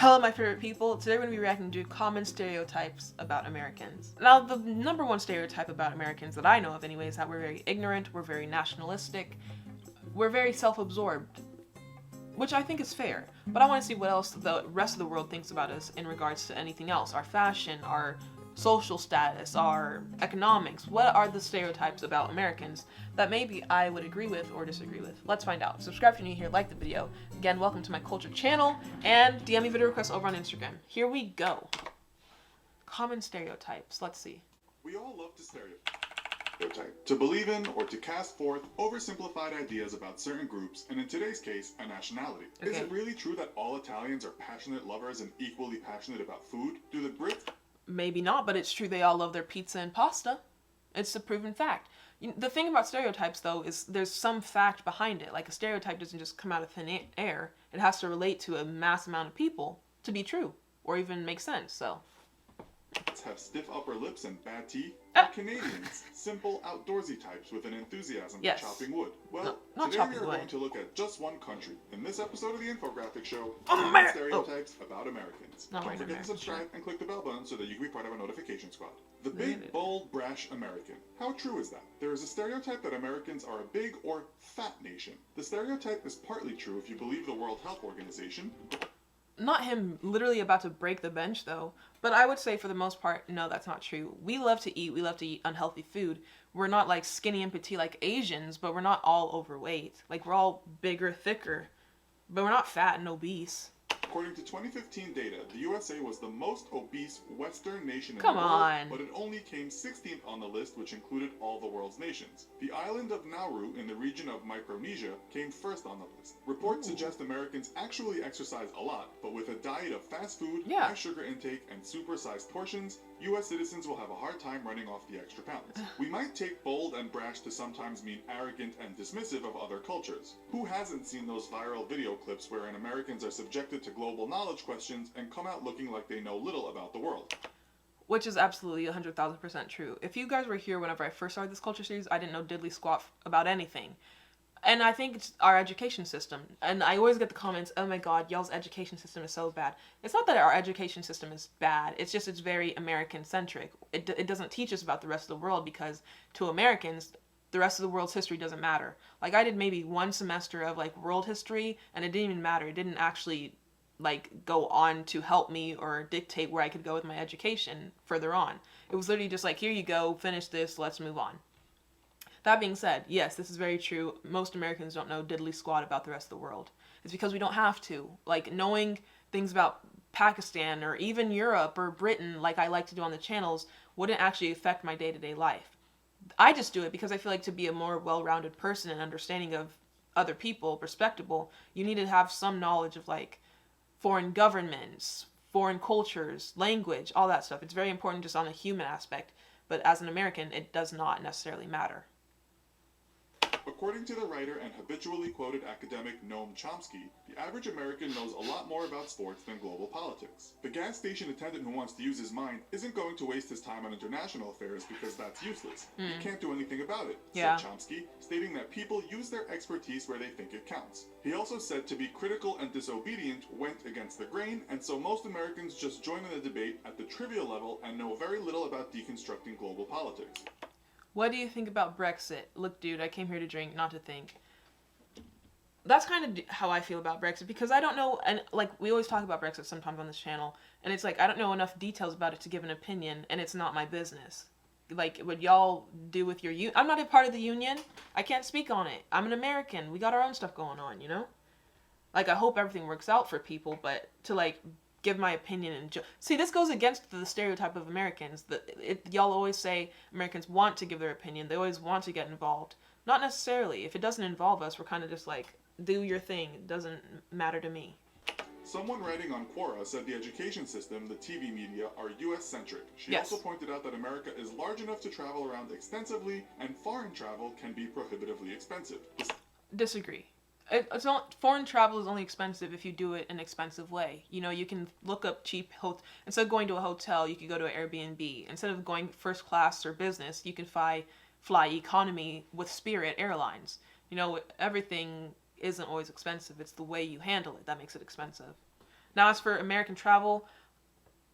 Hello, my favorite people. Today we're going to be reacting to common stereotypes about Americans. Now, the number one stereotype about Americans that I know of anyway is that we're very ignorant, we're very nationalistic, we're very self-absorbed, which I think is fair. But I want to see what else the rest of the world thinks about us in regards to anything else. Our fashion, our social status, our economics. What are the stereotypes about Americans that maybe I would agree with or disagree with? Let's find out. Subscribe if you're new here, like the video. Again, welcome to my culture channel, and DM me video requests over on Instagram. Here we go. Common stereotypes. Let's see. We all love to stereotype, to believe in or to cast forth oversimplified ideas about certain groups, and in today's case, a nationality. Is it really true that all Italians are passionate lovers and equally passionate about food? Do the Brits... Maybe not, but it's true they all love their pizza and pasta. It's a proven fact. The thing about stereotypes, though, is there's some fact behind it. Like, a stereotype doesn't just come out of thin air. It has to relate to a mass amount of people to be true, or even make sense, so. have stiff upper lips and bad teeth, and Canadians, simple outdoorsy types with an enthusiasm for chopping wood. Well, today we are going to look at just one country. In this episode of the infographic show, stereotypes about Americans. Don't forget to subscribe and click the bell button so that you can be part of our notification squad. The big, bold, brash American. How true is that? There is a stereotype that Americans are a big or fat nation. The stereotype is partly true if you believe the World Health Organization. Not him literally about to break the bench, though. But I would say for the most part, no, that's not true. We love to eat. We love to eat unhealthy food. We're not like skinny and petite like Asians, but we're not all overweight. Like, we're all bigger, thicker. But we're not fat and obese. According to 2015 data, the USA was the most obese Western nation in the world, but it only came 16th on the list, which included all the world's nations. The island of Nauru in the region of Micronesia came first on the list. Reports suggest Americans actually exercise a lot, but with a diet of fast food, high sugar intake, and supersized portions, U.S. citizens will have a hard time running off the extra pounds. We might take bold and brash to sometimes mean arrogant and dismissive of other cultures. Who hasn't seen those viral video clips wherein Americans are subjected to global knowledge questions and come out looking like they know little about the world? Which is absolutely 100,000% true. If you guys were here whenever I first started this culture series, I didn't know diddly squat about anything. And I think it's our education system. And I always get the comments, oh my god, y'all's education system is so bad. It's not that our education system is bad. It's just it's very American-centric. It doesn't teach us about the rest of the world because to Americans, the rest of the world's history doesn't matter. Like, I did maybe one semester of, like, world history, and it didn't even matter. It didn't actually, like, go on to help me or dictate where I could go with my education further on. It was literally just like, here you go, finish this, let's move on. That being said, yes, this is very true. Most Americans don't know diddly squat about the rest of the world. It's because we don't have to. Like, knowing things about Pakistan or even Europe or Britain, like I like to do on the channels, wouldn't actually affect my day-to-day life. I just do it because I feel like to be a more well-rounded person and understanding of other people, respectable, you need to have some knowledge of, like, foreign governments, foreign cultures, language, all that stuff. It's very important just on a human aspect, but as an American, it does not necessarily matter. According to the writer and habitually quoted academic Noam Chomsky, the average American knows a lot more about sports than global politics. The gas station attendant who wants to use his mind isn't going to waste his time on international affairs because that's useless. He can't do anything about it, said Chomsky, stating that people use their expertise where they think it counts. He also said to be critical and disobedient went against the grain, and so most Americans just join in the debate at the trivial level and know very little about deconstructing global politics. What do you think about Brexit? Look, dude, I came here to drink, not to think. That's kind of how I feel about Brexit, because I don't know, and like, we always talk about Brexit sometimes on this channel, and it's like, I don't know enough details about it to give an opinion, and it's not my business. Like, what y'all do with your I'm not a part of the union. I can't speak on it. I'm an American. We got our own stuff going on, you know? Like, I hope everything works out for people, but to, like, give my opinion and see, this goes against the stereotype of Americans. Y'all always say Americans want to give their opinion. They always want to get involved. Not necessarily. If it doesn't involve us, we're kind of just like, do your thing. It doesn't matter to me. Someone writing on Quora said the education system, the TV media, are U.S.-centric. She also pointed out that America is large enough to travel around extensively, and foreign travel can be prohibitively expensive. Disagree. It's not, foreign travel is only expensive if you do it in an expensive way. You know, you can look up cheap instead of going to a hotel, you could go to an Airbnb. Instead of going first class or business, you can fly economy with Spirit Airlines. You know, everything isn't always expensive. It's the way you handle it that makes it expensive. Now, as for American travel,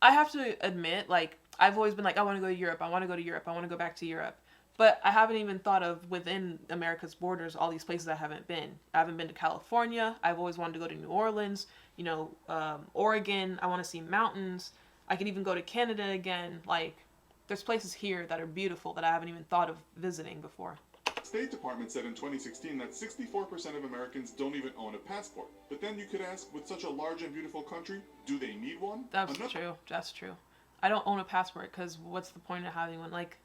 I have to admit, like, I've always been like, I want to go to Europe, I want to go to Europe, I want to go back to Europe. But I haven't even thought of within America's borders all these places I haven't been. I haven't been to California. I've always wanted to go to New Orleans, Oregon. I want to see mountains. I could even go to Canada again. Like, there's places here that are beautiful that I haven't even thought of visiting before. State Department said in 2016 that 64% of Americans don't even own a passport. But then you could ask, with such a large and beautiful country, do they need one? That's true. That's true. I don't own a passport because what's the point of having one? Like,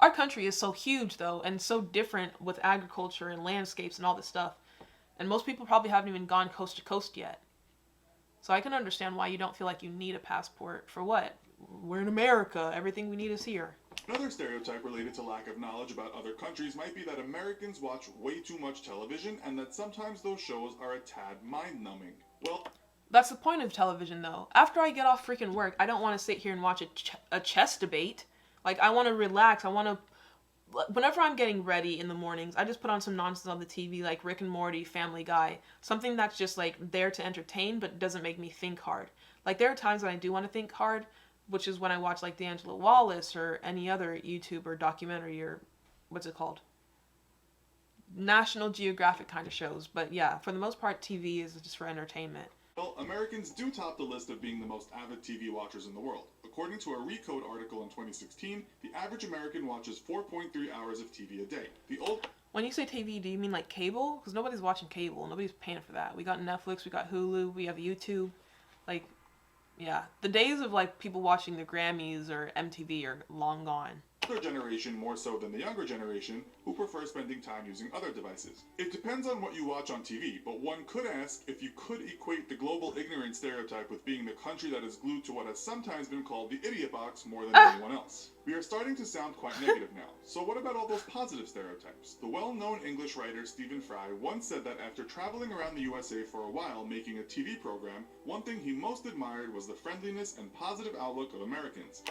our country is so huge though, and so different with agriculture and landscapes and all this stuff. And most people probably haven't even gone coast to coast yet. So I can understand why you don't feel like you need a passport. For what? We're in America. Everything we need is here. Another stereotype related to lack of knowledge about other countries might be that Americans watch way too much television and that sometimes those shows are a tad mind-numbing. Well, that's the point of television though. After I get off freaking work, I don't want to sit here and watch a chess debate. Like, I want to relax. Whenever I'm getting ready in the mornings, I just put on some nonsense on the TV, like Rick and Morty, Family Guy. Something that's just, like, there to entertain, but doesn't make me think hard. Like, there are times when I do want to think hard, which is when I watch, like, D'Angelo Wallace or any other YouTube or documentary or, what's it called? National Geographic kind of shows. But, yeah, for the most part, TV is just for entertainment. Well, Americans do top the list of being the most avid TV watchers in the world. According to a Recode article in 2016, the average American watches 4.3 hours of TV a day. When you say TV, do you mean like cable? Because nobody's watching cable. Nobody's paying for that. We got Netflix, we got Hulu, we have YouTube. Like, yeah. The days of, like, people watching the Grammys or MTV are long gone. Older generation more so than the younger generation who prefer spending time using other devices. It depends on what you watch on TV, but one could ask if you could equate the global ignorance stereotype with being the country that is glued to what has sometimes been called the idiot box more than anyone else. We are starting to sound quite negative now, so what about all those positive stereotypes? The well-known English writer Stephen Fry once said that after traveling around the USA for a while making a TV program, one thing he most admired was the friendliness and positive outlook of Americans.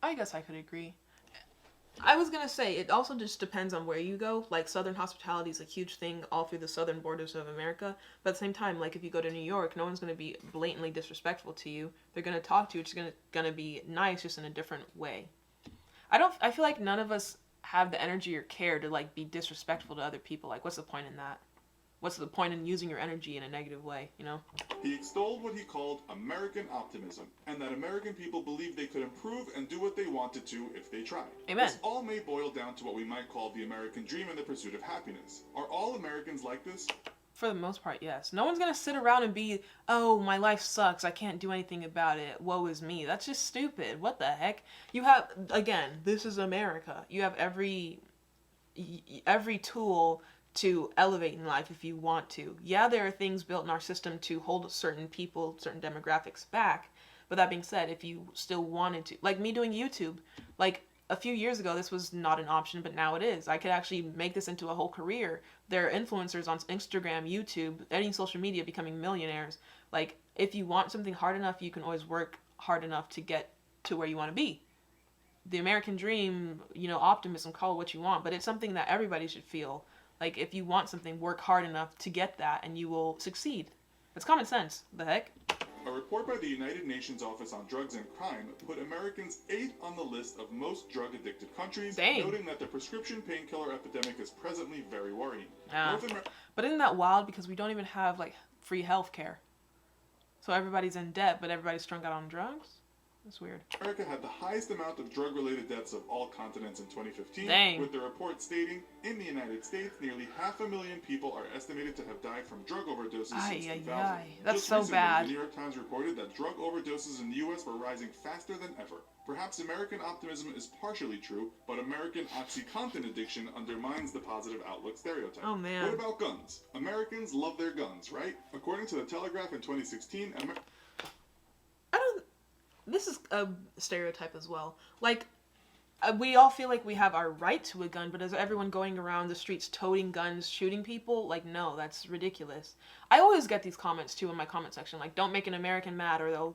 I guess I could agree. I was gonna say, it also just depends on where you go. Like, Southern hospitality is a huge thing all through the southern borders of America. But at the same time, like, if you go to New York, no one's gonna be blatantly disrespectful to you. They're gonna talk to you, it's gonna be nice, just in a different way. I feel like none of us have the energy or care to, like, be disrespectful to other people. Like, what's the point in that? What's the point in using your energy in a negative way, you know? He extolled what he called American optimism, and that American people believed they could improve and do what they wanted to if they tried. Amen. This all may boil down to what we might call the American dream and the pursuit of happiness. Are all Americans like this? For the most part, yes. No one's gonna sit around and be, oh, my life sucks, I can't do anything about it, woe is me. That's just stupid. What the heck? You have, again, this is America. You have every tool to elevate in life if you want to. Yeah, there are things built in our system to hold certain people, certain demographics back. But that being said, if you still wanted to, like me doing YouTube, like a few years ago, this was not an option, but now it is. I could actually make this into a whole career. There are influencers on Instagram, YouTube, any social media becoming millionaires. Like, if you want something hard enough, you can always work hard enough to get to where you want to be. The American dream, optimism, call it what you want, but it's something that everybody should feel. Like, if you want something, work hard enough to get that, and you will succeed. It's common sense. The heck? A report by the United Nations Office on Drugs and Crime put Americans 8th on the list of most drug-addicted countries, noting that the prescription painkiller epidemic is presently very worrying. But isn't that wild? Because we don't even have, like, free health care. So everybody's in debt, but everybody's strung out on drugs? That's weird. America had the highest amount of drug-related deaths of all continents in 2015, Dang. with the report stating, in the United States, nearly 500,000 people are estimated to have died from drug overdoses since 2000. That's Just so recently, bad. The New York Times reported that drug overdoses in the U.S. were rising faster than ever. Perhaps American optimism is partially true, but American OxyContin addiction undermines the positive outlook stereotype. Oh, man. What about guns? Americans love their guns, right? According to the Telegraph in 2016, This is a stereotype as well. Like, we all feel like we have our right to a gun, but is everyone going around the streets toting guns, shooting people? Like, no, that's ridiculous. I always get these comments, too, in my comment section. Like, don't make an American mad or they'll,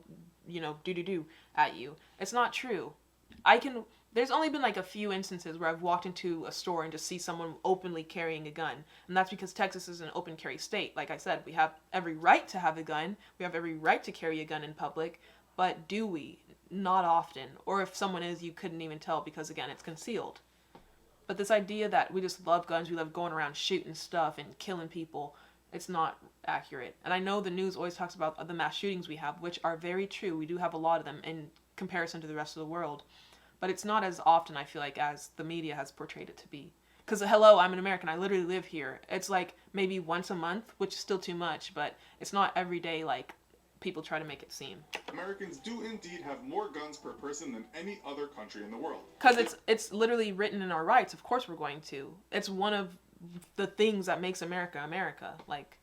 do at you. It's not true. there's only been like a few instances where I've walked into a store and just see someone openly carrying a gun. And that's because Texas is an open carry state. Like I said, we have every right to have a gun. We have every right to carry a gun in public. But do we? Not often. Or if someone is, you couldn't even tell because, again, it's concealed. But this idea that we just love guns, we love going around shooting stuff and killing people, it's not accurate. And I know the news always talks about the mass shootings we have, which are very true. We do have a lot of them in comparison to the rest of the world. But it's not as often, I feel like, as the media has portrayed it to be. Because, hello, I'm an American. I literally live here. It's like maybe once a month, which is still too much, but it's not every day like people try to make it seem. Americans do indeed have more guns per person than any other country in the world. Because it's literally written in our rights. Of course we're going to. It's one of the things that makes America America. Like,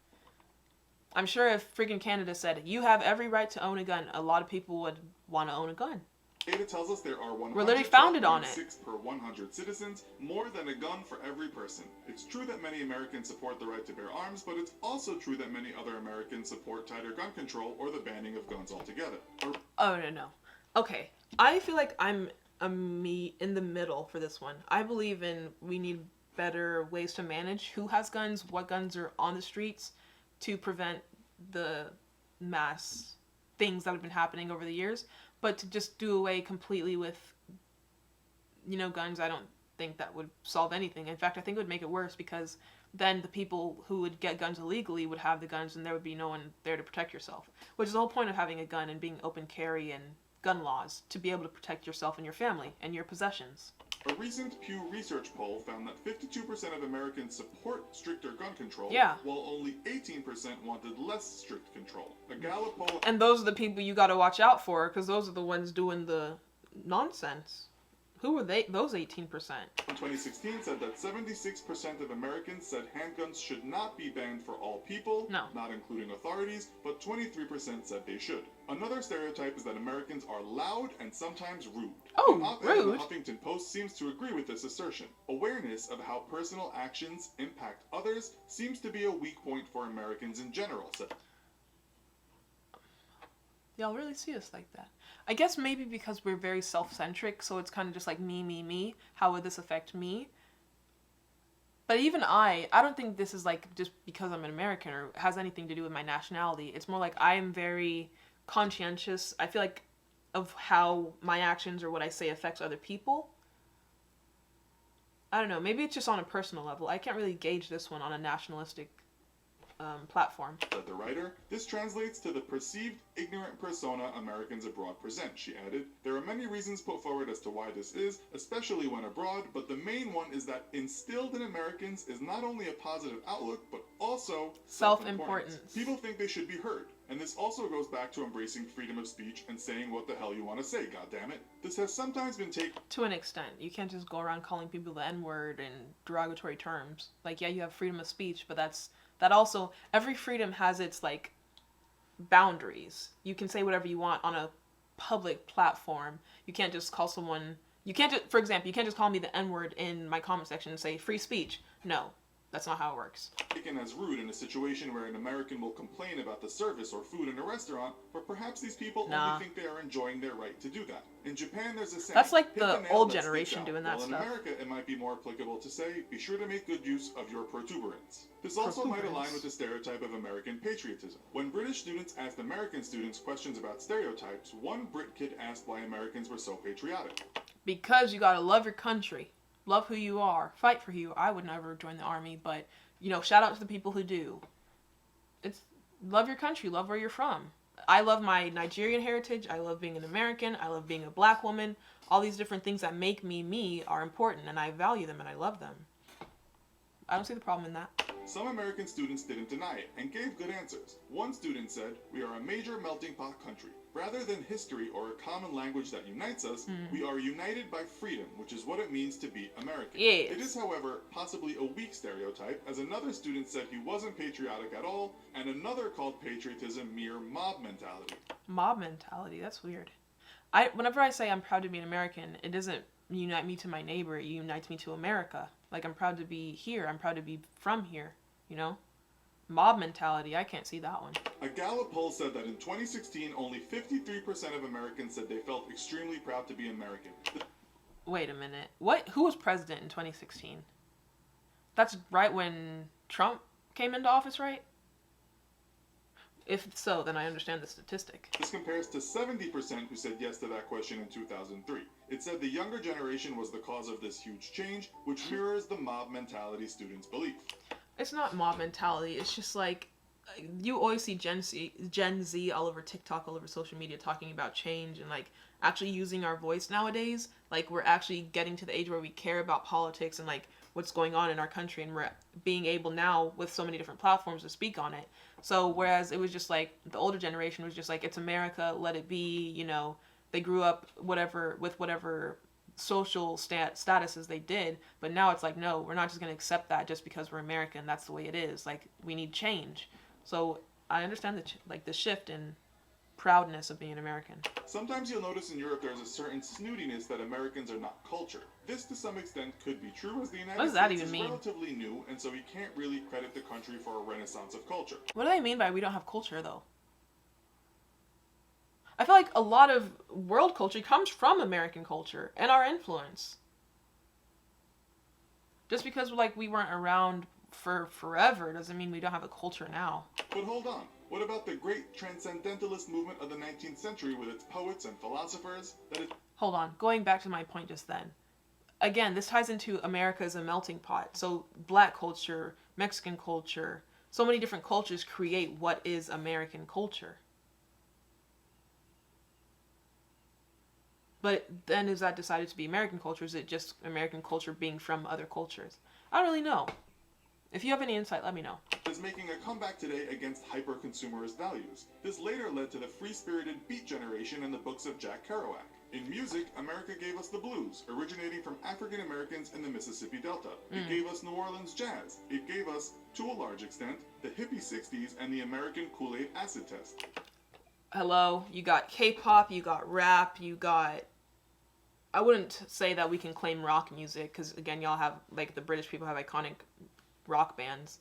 I'm sure if freaking Canada said, you have every right to own a gun, a lot of people would want to own a gun. Data tells us there are 100 we're literally founded on it. per 100 citizens, more than a gun for every person. It's true that many Americans support the right to bear arms, but it's also true that many other Americans support tighter gun control or the banning of guns altogether. Oh, no. Okay, I feel like I'm me in the middle for this one. I believe we need better ways to manage who has guns, what guns are on the streets, to prevent the mass things that have been happening over the years. But to just do away completely with, guns, I don't think that would solve anything. In fact, I think it would make it worse, because then the people who would get guns illegally would have the guns and there would be no one there to protect yourself. Which is the whole point of having a gun and being open carry and gun laws, to be able to protect yourself and your family and your possessions. A recent Pew Research poll found that 52% of Americans support stricter gun control, while only 18% wanted less strict control. A Gallup poll... And those are the people you gotta watch out for, because those are the ones doing the nonsense. Who were they? Those 18%. In 2016 said that 76% of Americans said handguns should not be banned for all people, not including authorities, but 23% said they should. Another stereotype is that Americans are loud and sometimes rude. Oh, rude? The Huffington Post seems to agree with this assertion. Awareness of how personal actions impact others seems to be a weak point for Americans in general. Y'all really see us like that? I guess maybe because we're very self-centric, so it's kind of just like me. How would this affect me? But even I don't think this is like just because I'm an American or has anything to do with my nationality. It's more like I am very conscientious. I feel like of how my actions or what I say affects other people. I don't know. Maybe it's just on a personal level. I can't really gauge this one on a nationalistic platform. Said the writer, this translates to the perceived ignorant persona Americans abroad present, she added. There are many reasons put forward as to why this is, especially when abroad, but the main one is that instilled in Americans is not only a positive outlook, but also self-importance. People think they should be heard. And this also goes back to embracing freedom of speech and saying what the hell you want to say, goddammit. This has sometimes been taken... To an extent. You can't just go around calling people the N-word and derogatory terms. Like, yeah, you have freedom of speech, but that also... Every freedom has its, like, boundaries. You can say whatever you want on a public platform. You can't just call someone... For example, you can't just call me the N-word in my comment section and say free speech. No. That's not how it works. Taken as rude in a situation where an American will complain about the service or food in a restaurant, but perhaps these people only think they are enjoying their right to do that. In Japan, there's a saying, that's like the old generation doing that stuff. In America, it might be more applicable to say, be sure to make good use of your protuberance. This also might align with the stereotype of American patriotism. When British students asked American students questions about stereotypes, one Brit kid asked why Americans were so patriotic. Because you gotta love your country. Love who you are. Fight for who you are. I would never join the army, but, shout out to the people who do. It's love your country. Love where you're from. I love my Nigerian heritage. I love being an American. I love being a black woman. All these different things that make me me are important, and I value them, and I love them. I don't see the problem in that. Some American students didn't deny it and gave good answers. One student said, we are a major melting pot country. Rather than history or a common language that unites us, we are united by freedom, which is what it means to be American. Yes. It is, however, possibly a weak stereotype, as another student said he wasn't patriotic at all, and another called patriotism mere mob mentality. Mob mentality? That's weird. Whenever I say I'm proud to be an American, it doesn't unite me to my neighbor, it unites me to America. Like, I'm proud to be here, I'm proud to be from here, Mob mentality, I can't see that one. A Gallup poll said that in 2016, only 53% of Americans said they felt extremely proud to be American. Wait a minute. Who was president in 2016? That's right when Trump came into office, right? If so, then I understand the statistic. This compares to 70% who said yes to that question in 2003. It said the younger generation was the cause of this huge change, which mirrors the mob mentality students believe. It's not mob mentality. It's just like, you always see Gen Z all over TikTok, all over social media talking about change and like actually using our voice nowadays. Like we're actually getting to the age where we care about politics and like what's going on in our country, and we're being able now with so many different platforms to speak on it. So whereas it was just like the older generation was just like, it's America, let it be, you know, they grew up whatever social statuses they did, but now it's like, no, we're not just going to accept that just because we're American. That's the way it is. Like we need change. So I understand the shift in proudness of being American. Sometimes you'll notice in Europe there's a certain snootiness that Americans are not culture. This to some extent could be true, as the United States is relatively new, and so we can't really credit the country for a renaissance of culture. What do they mean by we don't have culture though? I feel like a lot of world culture comes from American culture and our influence. Just because like we weren't around for forever doesn't mean we don't have a culture now. But hold on. What about the great transcendentalist movement of the 19th century with its poets and philosophers? Hold on. Going back to my point just then. Again, this ties into America as a melting pot. So black culture, Mexican culture, so many different cultures create what is American culture. But then is that decided to be American culture? Is it just American culture being from other cultures? I don't really know. If you have any insight, let me know. Is making a comeback today against hyper-consumerist values. This later led to the free-spirited beat generation in the books of Jack Kerouac. In music, America gave us the blues, originating from African Americans in the Mississippi Delta. It gave us New Orleans jazz. It gave us, to a large extent, the hippie 60s and the American Kool-Aid acid test. Hello, you got K-pop, you got rap, you got... I wouldn't say that we can claim rock music, because again, y'all have, like, the British people have iconic rock bands.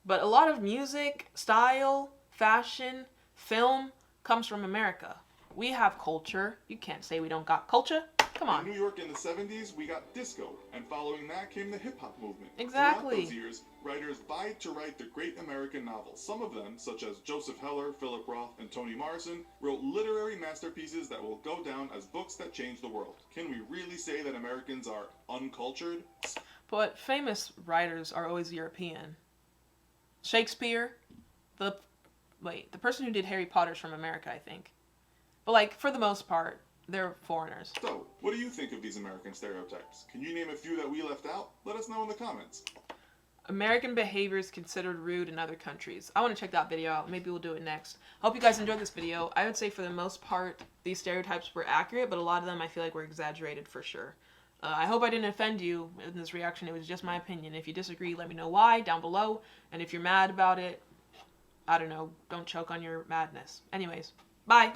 But a lot of music, style, fashion, film comes from America. We have culture. You can't say we don't got culture. Come on. In New York in the 70s, we got disco, and following that came the hip-hop movement. Exactly. Throughout those years, writers vied to write the great American novels. Some of them, such as Joseph Heller, Philip Roth, and Toni Morrison, wrote literary masterpieces that will go down as books that changed the world. Can we really say that Americans are uncultured? But famous writers are always European. Shakespeare, the person who did Harry Potter's from America, I think. But like, for the most part, they're foreigners. So, what do you think of these American stereotypes? Can you name a few that we left out? Let us know in the comments. American behavior is considered rude in other countries. I want to check that video out. Maybe we'll do it next. Hope you guys enjoyed this video. I would say for the most part, these stereotypes were accurate, but a lot of them I feel like were exaggerated for sure. I hope I didn't offend you in this reaction. It was just my opinion. If you disagree, let me know why down below. And if you're mad about it, I don't know, don't choke on your madness. Anyways, bye.